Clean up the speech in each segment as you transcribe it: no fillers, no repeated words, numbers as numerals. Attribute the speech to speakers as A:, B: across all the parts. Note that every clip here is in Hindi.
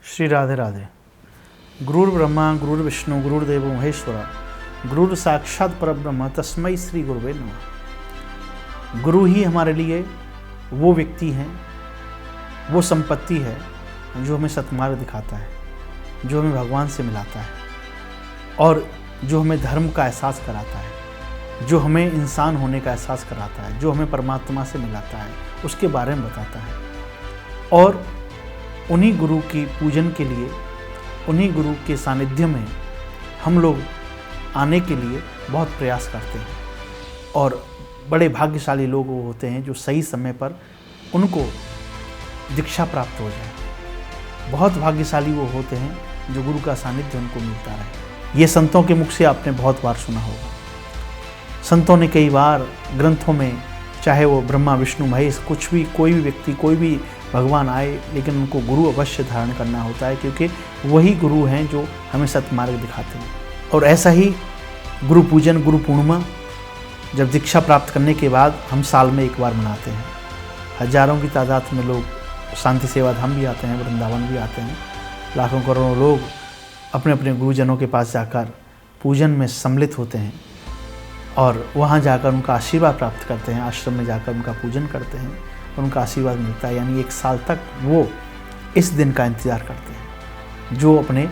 A: श्री राधे राधे। गुरुर् ब्रह्मा गुरुर्विष्णु गुरुर्देवो महेश्वरा गुरुर साक्षात परब्रह्म तस्मै श्री गुरुवे नमः। गुरु ही हमारे लिए वो व्यक्ति हैं, वो संपत्ति है जो हमें सत्मार्ग दिखाता है, जो हमें भगवान से मिलाता है और जो हमें धर्म का एहसास कराता है, जो हमें इंसान होने का एहसास कराता है, जो हमें परमात्मा से मिलाता है, उसके बारे में बताता है। और उन्हीं गुरु की पूजन के लिए, उन्हीं गुरु के सानिध्य में हम लोग आने के लिए बहुत प्रयास करते हैं। और बड़े भाग्यशाली लोग वो होते हैं जो सही समय पर उनको दीक्षा प्राप्त हो जाए। बहुत भाग्यशाली वो होते हैं जो गुरु का सानिध्य उनको मिलता रहे। ये संतों के मुख से आपने बहुत बार सुना होगा। संतों ने कई बार ग्रंथों में, चाहे वो ब्रह्मा विष्णु महेश कुछ भी, कोई भी व्यक्ति, कोई भी भगवान आए, लेकिन उनको गुरु अवश्य धारण करना होता है, क्योंकि वही गुरु हैं जो हमें सत्मार्ग दिखाते हैं। और ऐसा ही गुरु पूजन, गुरु पूर्णिमा जब दीक्षा प्राप्त करने के बाद हम साल में एक बार मनाते हैं। हजारों की तादाद में लोग शांति सेवा धाम भी आते हैं, वृंदावन भी आते हैं। लाखों करोड़ों लोग अपने अपने गुरुजनों के पास जाकर पूजन में सम्मिलित होते हैं और वहाँ जाकर उनका आशीर्वाद प्राप्त करते हैं। आश्रम में जाकर उनका पूजन करते हैं, उनका आशीर्वाद मिलता है। यानी एक साल तक वो इस दिन का इंतज़ार करते हैं जो अपने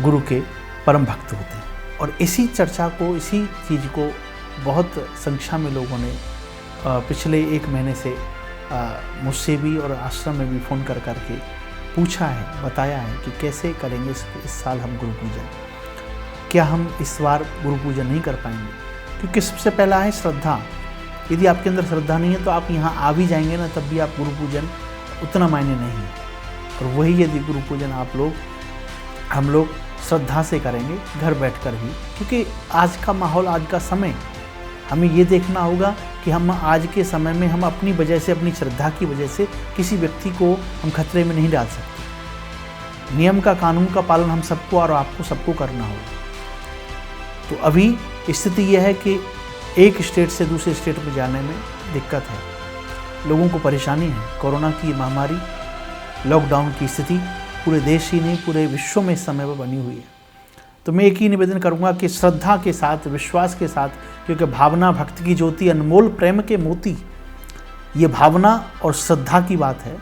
A: गुरु के परम भक्त होते हैं। और इसी चर्चा को, इसी चीज़ को बहुत संख्या में लोगों ने पिछले एक महीने से मुझसे भी और आश्रम में भी फ़ोन कर के पूछा है, बताया है कि कैसे करेंगे इस साल हम गुरु पूजन। क्या हम इस बार गुरु पूजन नहीं कर पाएंगे? क्योंकि सबसे पहला है श्रद्धा। यदि आपके अंदर श्रद्धा नहीं है तो आप यहाँ आ भी जाएंगे ना, तब भी आप गुरु पूजन उतना मायने नहीं है। और वही यदि गुरु पूजन हम लोग श्रद्धा से करेंगे, घर बैठकर भी, क्योंकि आज का माहौल, आज का समय, हमें ये देखना होगा कि हम आज के समय में हम अपनी वजह से, अपनी श्रद्धा की वजह से किसी व्यक्ति को हम खतरे में नहीं डाल सकते। नियम का, कानून का पालन हम सबको और आपको सबको करना होगा। तो अभी स्थिति यह है कि एक स्टेट से दूसरे स्टेट में जाने में दिक्कत है, लोगों को परेशानी है। कोरोना की महामारी, लॉकडाउन की स्थिति पूरे देश ही नहीं, पूरे विश्व में इस समय पर बनी हुई है। तो मैं एक ही निवेदन करूंगा कि श्रद्धा के साथ, विश्वास के साथ, क्योंकि भावना भक्ति की ज्योति, अनमोल प्रेम के मोती, ये भावना और श्रद्धा की बात है।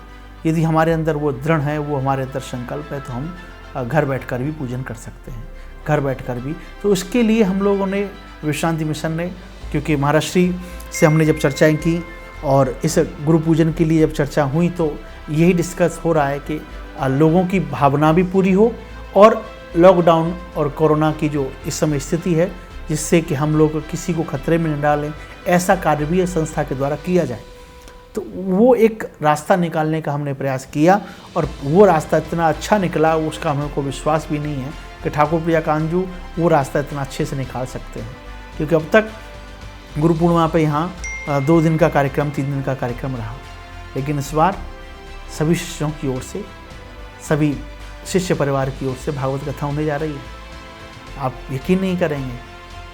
A: यदि हमारे अंदर वो दृढ़ है, वो हमारे अंदर संकल्प है, तो हम घर बैठकर भी पूजन कर सकते हैं, घर बैठकर भी। तो उसके लिए हम लोगों ने, विश्रांति मिशन ने, क्योंकि महाराष्ट्री से हमने जब चर्चाएं की और इस गुरु पूजन के लिए जब चर्चा हुई, तो यही डिस्कस हो रहा है कि लोगों की भावना भी पूरी हो और लॉकडाउन और कोरोना की जो इस समय स्थिति है, जिससे कि हम लोग किसी को खतरे में न डालें, ऐसा कार्य भी संस्था के द्वारा किया जाए। तो वो एक रास्ता निकालने का हमने प्रयास किया और वो रास्ता इतना अच्छा निकला, उसका हमको विश्वास भी नहीं है कि ठाकुर प्रिया कांजू वो रास्ता इतना अच्छे से निकाल सकते हैं। क्योंकि अब तक गुरु पूर्णिमा पे यहाँ 2 दिन का कार्यक्रम, 3 दिन का कार्यक्रम रहा, लेकिन इस बार सभी शिष्यों की ओर से, सभी शिष्य परिवार की ओर से भागवत कथा होने जा रही है। आप यकीन नहीं करेंगे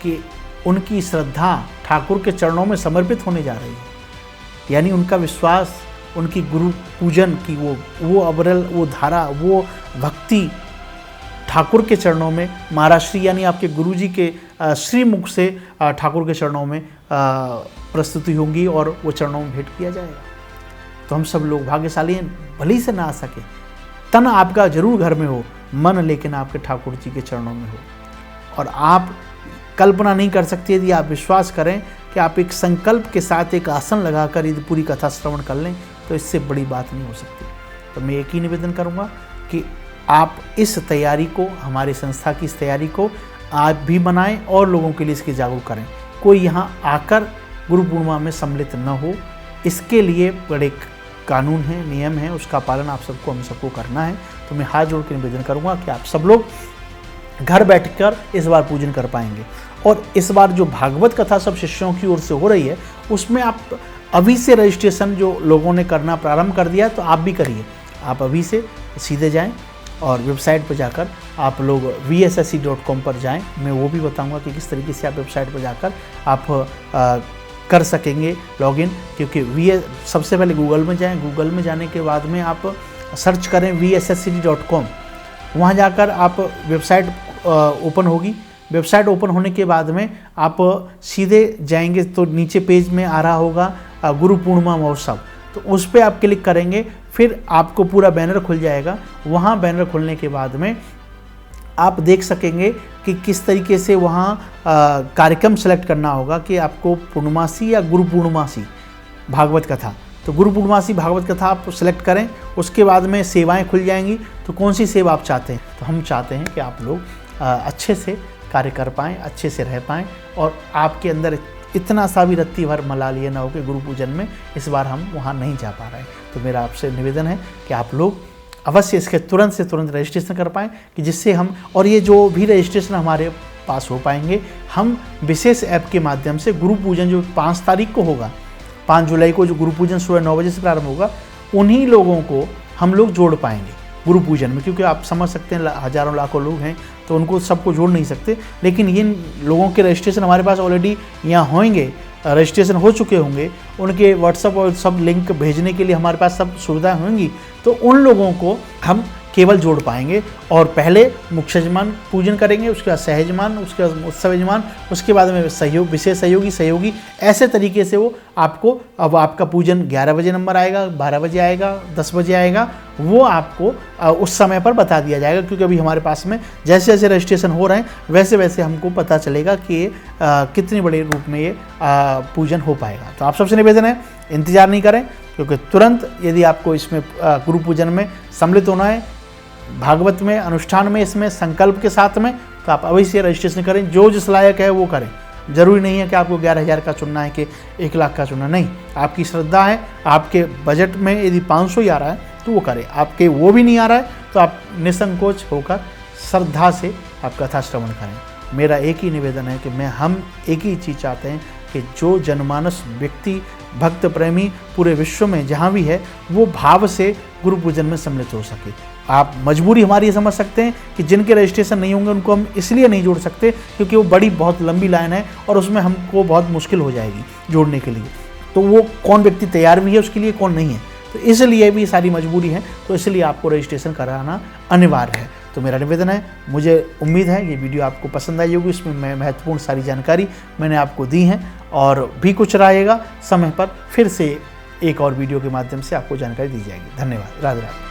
A: कि उनकी श्रद्धा ठाकुर के चरणों में समर्पित होने जा रही है। यानी उनका विश्वास, उनकी गुरु पूजन की वो अबरल, वो धारा, वो भक्ति ठाकुर के चरणों में, महाराष्ट्री यानी आपके गुरुजी के श्रीमुख से ठाकुर के चरणों में प्रस्तुति होंगी और वो चरणों में भेंट किया जाएगा। तो हम सब लोग भाग्यशाली हैं, भले ही से ना आ सके, तन आपका जरूर घर में हो, मन लेकिन आपके ठाकुर जी के चरणों में हो। और आप कल्पना नहीं कर सकते, यदि आप विश्वास करें कि आप एक संकल्प के साथ एक आसन लगाकर यदि पूरी कथा श्रवण कर लें, तो इससे बड़ी बात नहीं हो सकती। तो मैं एक ही निवेदन करूँगा कि आप इस तैयारी को, हमारी संस्था की इस तैयारी को आप भी बनाएं और लोगों के लिए इसकी जागरूक करें। कोई यहाँ आकर गुरु पूर्णिमा में सम्मिलित न हो, इसके लिए बड़े कानून है, नियम है, उसका पालन आप सबको, हम सबको करना है। तो मैं हाथ जोड़ के निवेदन करूँगा कि आप सब लोग घर बैठकर इस बार पूजन कर पाएंगे। और इस बार जो भागवत कथा सब शिष्यों की ओर से हो रही है, उसमें आप अभी से रजिस्ट्रेशन जो लोगों ने करना प्रारंभ कर दिया, तो आप भी करिए। आप अभी से सीधे जाएं और वेबसाइट पर जाकर आप लोग vssc.com पर जाएं। मैं वो भी बताऊंगा कि किस तरीके से आप वेबसाइट पर जाकर आप कर सकेंगे लॉगिन। क्योंकि सबसे पहले गूगल में जाएं, गूगल में जाने के बाद में आप सर्च करें vsscd.com। वहाँ जाकर आप वेबसाइट ओपन होगी। वेबसाइट ओपन होने के बाद में आप सीधे जाएंगे तो नीचे पेज में आ रहा होगा गुरु पूर्णिमा महोत्सव, तो उस पर आप क्लिक करेंगे, फिर आपको पूरा बैनर खुल जाएगा। वहाँ बैनर खुलने के बाद में आप देख सकेंगे कि किस तरीके से वहाँ कार्यक्रम सेलेक्ट करना होगा कि आपको पूर्णमासी या गुरु पूर्णमासी भागवत कथा। तो गुरु पूर्णमासी भागवत कथा आप सेलेक्ट करें। उसके बाद में सेवाएं खुल जाएंगी, तो कौन सी सेवा आप चाहते हैं। तो हम चाहते हैं कि आप लोग अच्छे से कार्य कर पाएँ, अच्छे से रह पाएँ, और आपके अंदर इतना सा भी रत्ती भर मलाल ये ना हो कि गुरु पूजन में इस बार हम वहाँ नहीं जा पा रहे हैं। तो मेरा आपसे निवेदन है कि आप लोग अवश्य इसके तुरंत से तुरंत रजिस्ट्रेशन कर पाएँ, कि जिससे हम, और ये जो भी रजिस्ट्रेशन हमारे पास हो पाएंगे, हम विशेष ऐप के माध्यम से गुरु पूजन जो 5 तारीख को होगा, 5 जुलाई को जो गुरु पूजन सुबह 9 बजे से प्रारंभ होगा, उन्हीं लोगों को हम लोग जोड़ पाएंगे गुरु पूजन में। क्योंकि आप समझ सकते हैं हज़ारों लाखों लोग हैं, तो उनको सबको जोड़ नहीं सकते, लेकिन इन लोगों के रजिस्ट्रेशन हमारे पास ऑलरेडी यहाँ होंगे, रजिस्ट्रेशन हो चुके होंगे, उनके व्हाट्सएप और सब लिंक भेजने के लिए हमारे पास सब सुविधाएं होंगी, तो उन लोगों को हम केवल जोड़ पाएंगे। और पहले मुख्य यजमान पूजन करेंगे, उसके बाद सहयजमान, उसके बाद उत्सव यजमान, उसके बाद में सहयोग, विशेष सहयोगी, ऐसे तरीके से वो आपको, अब आपका पूजन 11 बजे नंबर आएगा, 12 बजे आएगा, 10 बजे आएगा, वो आपको उस समय पर बता दिया जाएगा। क्योंकि अभी हमारे पास में जैसे जैसे रजिस्ट्रेशन हो रहे हैं, वैसे वैसे हमको पता चलेगा कि कितने बड़े रूप में ये पूजन हो पाएगा। तो आप सबसे निवेदन है, इंतज़ार नहीं करें, क्योंकि तुरंत यदि आपको इसमें गुरु पूजन में सम्मिलित होना है, भागवत में, अनुष्ठान में, इसमें संकल्प के साथ में, तो आप अवश्य रजिस्ट्रेशन करें। जो जिस लायक है वो करें। ज़रूरी नहीं है कि आपको 11,000 का चुनना है कि 1 लाख का चुनना, नहीं। आपकी श्रद्धा है, आपके बजट में यदि 500 ही आ रहा है तो वो करें। आपके वो भी नहीं आ रहा है तो आप निसंकोच होकर श्रद्धा से आप कथा श्रवण करें। मेरा एक ही निवेदन है कि हम एक ही चीज़ चाहते हैं कि जो जनमानस व्यक्ति, भक्त प्रेमी पूरे विश्व में जहाँ भी है, वो भाव से गुरु पूजन में सम्मिलित हो सके। आप मजबूरी हमारी समझ सकते हैं कि जिनके रजिस्ट्रेशन नहीं होंगे उनको हम इसलिए नहीं जोड़ सकते क्योंकि वो बहुत लंबी लाइन है और उसमें हमको बहुत मुश्किल हो जाएगी जोड़ने के लिए। तो वो कौन व्यक्ति तैयार भी है उसके लिए, कौन नहीं है, तो इसलिए भी सारी मजबूरी है। तो इसलिए आपको रजिस्ट्रेशन कराना अनिवार्य है। तो मेरा निवेदन है, मुझे उम्मीद है ये वीडियो आपको पसंद आई होगी। इसमें मैं महत्वपूर्ण सारी जानकारी मैंने आपको दी है, और भी कुछ रहेगा समय पर फिर से एक और वीडियो के माध्यम से आपको जानकारी दी जाएगी। धन्यवाद। राधे राधे।